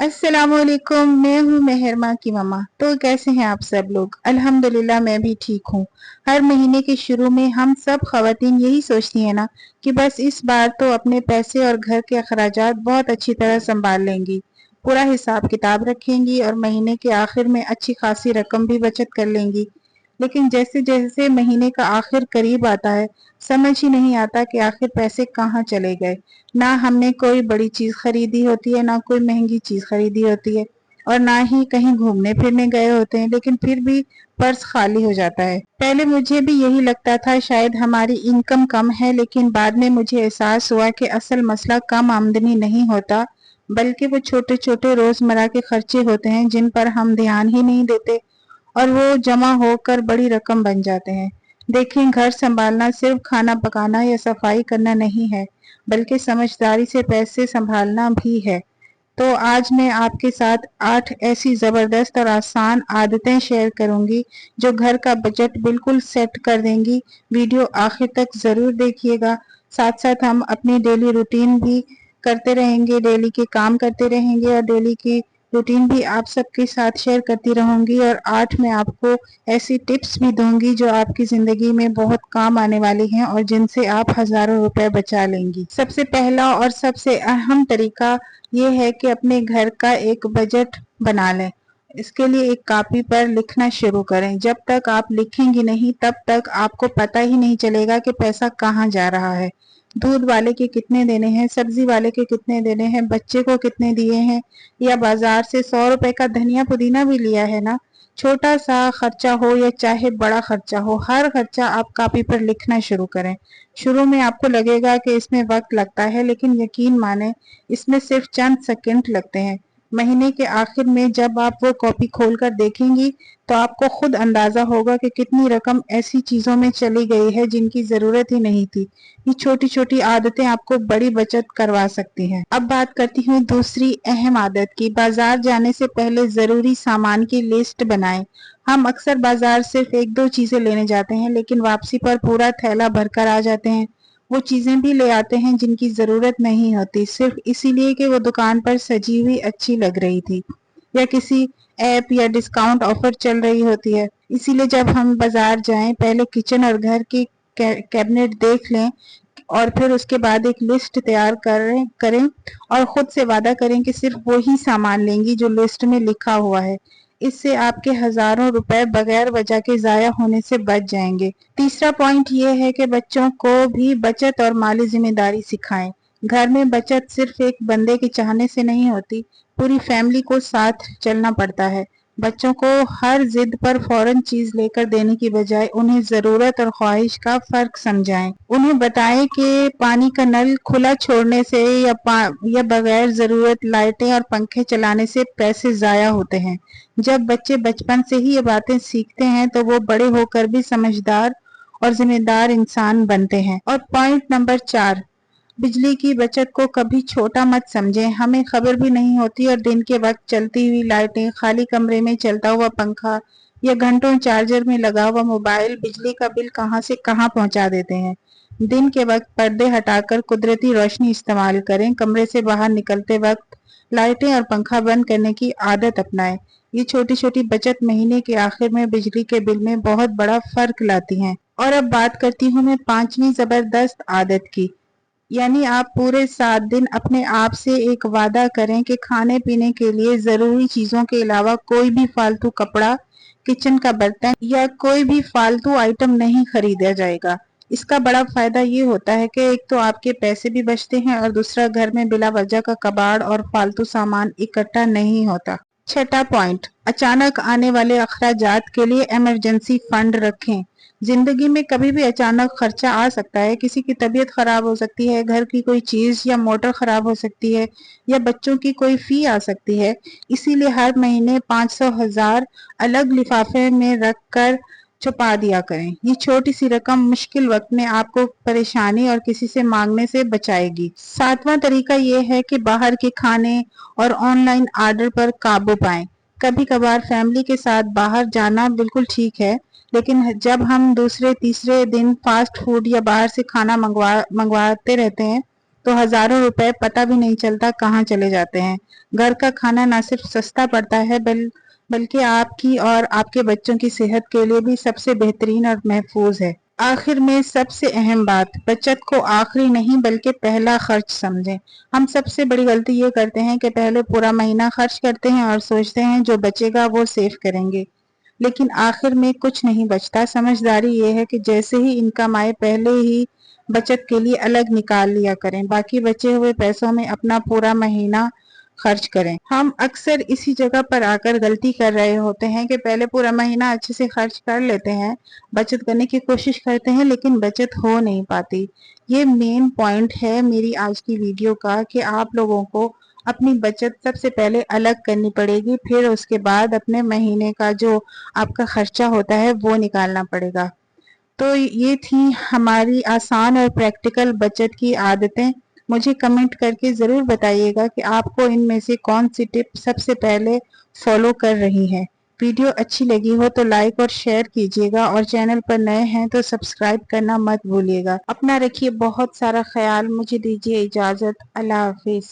अस्सलाम वालेकुम। मैं हूँ मेहरमा की मम्मा। तो कैसे हैं आप सब लोग? अल्हम्दुलिल्लाह मैं भी ठीक हूँ। हर महीने के शुरू में हम सब ख़वातीन यही सोचती हैं ना कि बस इस बार तो अपने पैसे और घर के अखराजात बहुत अच्छी तरह संभाल लेंगी, पूरा हिसाब किताब रखेंगी और महीने के आखिर में अच्छी खासी रकम भी बचत कर लेंगी। लेकिन जैसे जैसे महीने का आखिर करीब आता है, समझ ही नहीं आता कि आखिर पैसे कहाँ चले गए। ना हमने कोई बड़ी चीज खरीदी होती है, ना कोई महंगी चीज खरीदी होती है और ना ही कहीं घूमने फिरने गए होते हैं, लेकिन फिर भी पर्स खाली हो जाता है। पहले मुझे भी यही लगता था शायद हमारी इनकम कम है, लेकिन बाद में मुझे एहसास हुआ कि असल मसला कम आमदनी नहीं होता, बल्कि वो छोटे छोटे रोजमर्रा के खर्चे होते हैं जिन पर हम ध्यान ही नहीं देते और वो जमा होकर बड़ी रकम बन जाते हैं। देखें, घर संभालना सिर्फ खाना पकाना या सफाई करना नहीं है, बल्कि समझदारी से पैसे संभालना भी है। तो आज मैं आपके साथ 8 ऐसी जबरदस्त और आसान आदतें शेयर करूंगी जो घर का बजट बिल्कुल सेट कर देंगी। वीडियो आखिर तक जरूर देखिएगा। साथ साथ हम अपनी डेली रूटीन भी करते रहेंगे, डेली के काम करते रहेंगे और डेली की रूटीन भी आप सबके साथ शेयर करती रहूंगी। और 8 में आपको ऐसी टिप्स भी दूंगी जो आपकी जिंदगी में बहुत काम आने वाली हैं और जिनसे आप हजारों रुपए बचा लेंगी। सबसे पहला और सबसे अहम तरीका ये है कि अपने घर का एक बजट बना लें। इसके लिए एक कॉपी पर लिखना शुरू करें। जब तक आप लिखेंगी नहीं तब तक आपको पता ही नहीं चलेगा कि पैसा कहाँ जा रहा है। दूध वाले के कितने देने हैं, सब्जी वाले के कितने देने हैं, बच्चे को कितने दिए हैं, या बाजार से 100 रुपए का धनिया पुदीना भी लिया है ना। छोटा सा खर्चा हो या चाहे बड़ा खर्चा हो, हर खर्चा आप कॉपी पर लिखना शुरू करें। शुरू में आपको लगेगा कि इसमें वक्त लगता है, लेकिन यकीन माने इसमें सिर्फ चंद सेकंड लगते हैं। महीने के आखिर में जब आप वो कॉपी खोलकर देखेंगी तो आपको खुद अंदाजा होगा कि कितनी रकम ऐसी चीजों में चली गई है जिनकी जरूरत ही नहीं थी। ये छोटी छोटी आदतें आपको बड़ी बचत करवा सकती हैं। अब बात करती हूँ दूसरी अहम आदत की। बाजार जाने से पहले जरूरी सामान की लिस्ट बनाएं। हम अक्सर बाजार सिर्फ एक दो चीजें लेने जाते हैं, लेकिन वापसी पर पूरा थैला भरकर आ जाते हैं। वो चीजें भी ले आते हैं जिनकी जरूरत नहीं होती, सिर्फ इसीलिए कि वो दुकान पर सजी हुई अच्छी लग रही थी या किसी ऐप या डिस्काउंट ऑफर चल रही होती है। इसीलिए जब हम बाजार जाएं, पहले किचन और घर की कैबिनेट देख लें और फिर उसके बाद एक लिस्ट तैयार करें और खुद से वादा करें कि सिर्फ वही सामान लेंगी जो लिस्ट में लिखा हुआ है। इससे आपके हजारों रुपए बगैर वजह के जाया होने से बच जाएंगे। तीसरा पॉइंट ये है कि बच्चों को भी बचत और माली जिम्मेदारी सिखाएं। घर में बचत सिर्फ एक बंदे के चाहने से नहीं होती, पूरी फैमिली को साथ चलना पड़ता है। बच्चों को हर जिद पर फौरन चीज लेकर देने की बजाय उन्हें जरूरत और ख्वाहिश का फर्क समझाएं। उन्हें बताएं कि पानी का नल खुला छोड़ने से या बगैर जरूरत लाइटें और पंखे चलाने से पैसे जाया होते हैं। जब बच्चे बचपन से ही ये बातें सीखते हैं तो वो बड़े होकर भी समझदार और जिम्मेदार इंसान बनते हैं। और पॉइंट नंबर 4, बिजली की बचत को कभी छोटा मत समझें। हमें खबर भी नहीं होती और दिन के वक्त चलती हुई लाइटें, खाली कमरे में चलता हुआ पंखा या घंटों चार्जर में लगा हुआ मोबाइल बिजली का बिल कहां से कहां पहुंचा देते हैं। दिन के वक्त पर्दे हटाकर कुदरती रोशनी इस्तेमाल करें। कमरे से बाहर निकलते वक्त लाइटें और पंखा बंद करने की आदत अपनाएं। ये छोटी छोटी बचत महीने के आखिर में बिजली के बिल में बहुत बड़ा फर्क लाती हैं। और अब बात करती हूँ मैं 5वीं जबरदस्त आदत की। यानी आप पूरे 7 दिन अपने आप से एक वादा करें कि खाने पीने के लिए जरूरी चीजों के अलावा कोई भी फालतू कपड़ा, किचन का बर्तन या कोई भी फालतू आइटम नहीं खरीदा जाएगा। इसका बड़ा फायदा ये होता है कि एक तो आपके पैसे भी बचते हैं और दूसरा घर में बिला वजह का कबाड़ और फालतू सामान इकट्ठा नहीं होता। छठा पॉइंट, अचानक आने वाले अखराजात के लिए इमरजेंसी फंड रखें। जिंदगी में कभी भी अचानक खर्चा आ सकता है। किसी की तबीयत खराब हो सकती है, घर की कोई चीज या मोटर खराब हो सकती है या बच्चों की कोई फी आ सकती है। इसीलिए हर महीने 500,000 अलग लिफाफे में रख कर छुपा दिया करें। ये छोटी सी रकम मुश्किल वक्त में आपको परेशानी और किसी से मांगने से बचाएगी। 7वां तरीका ये है कि बाहर के खाने और ऑनलाइन ऑर्डर पर काबू पाएं। कभी कभार फैमिली के साथ बाहर जाना बिल्कुल ठीक है, लेकिन जब हम दूसरे तीसरे दिन फास्ट फूड या बाहर से खाना मंगवाते रहते हैं तो हजारों रुपए पता भी नहीं चलता कहाँ चले जाते हैं। घर का खाना ना सिर्फ सस्ता पड़ता है बल्कि आपकी और आपके बच्चों की सेहत के लिए भी सबसे बेहतरीन और महफूज है। आखिर में सबसे अहम बात, बचत को आखिरी नहीं बल्कि पहला खर्च समझें। हम सबसे बड़ी गलती ये करते हैं कि पहले पूरा महीना खर्च करते हैं और सोचते हैं जो बचेगा वो सेव करेंगे, लेकिन आखिर में कुछ नहीं बचता। समझदारी ये है कि जैसे ही इनकम आए पहले ही बचत के लिए अलग निकाल लिया करें, बाकी बचे हुए पैसों में अपना पूरा महीना खर्च करें। हम अक्सर इसी जगह पर आकर गलती कर रहे होते हैं कि पहले पूरा महीना अच्छे से खर्च कर लेते हैं, बचत करने की कोशिश करते हैं, लेकिन बचत हो नहीं पाती। ये मेन पॉइंट है मेरी आज की वीडियो का कि आप लोगों को अपनी बचत सबसे पहले अलग करनी पड़ेगी, फिर उसके बाद अपने महीने का जो आपका खर्चा होता है वो निकालना पड़ेगा। तो ये थी हमारी आसान और प्रैक्टिकल बचत की आदतें। मुझे कमेंट करके ज़रूर बताइएगा कि आपको इनमें से कौन सी टिप सबसे पहले फॉलो कर रही हैं। वीडियो अच्छी लगी हो तो लाइक और शेयर कीजिएगा, और चैनल पर नए हैं तो सब्सक्राइब करना मत भूलिएगा। अपना रखिए बहुत सारा ख्याल। मुझे दीजिए इजाज़त। अल्लाह हाफिज़।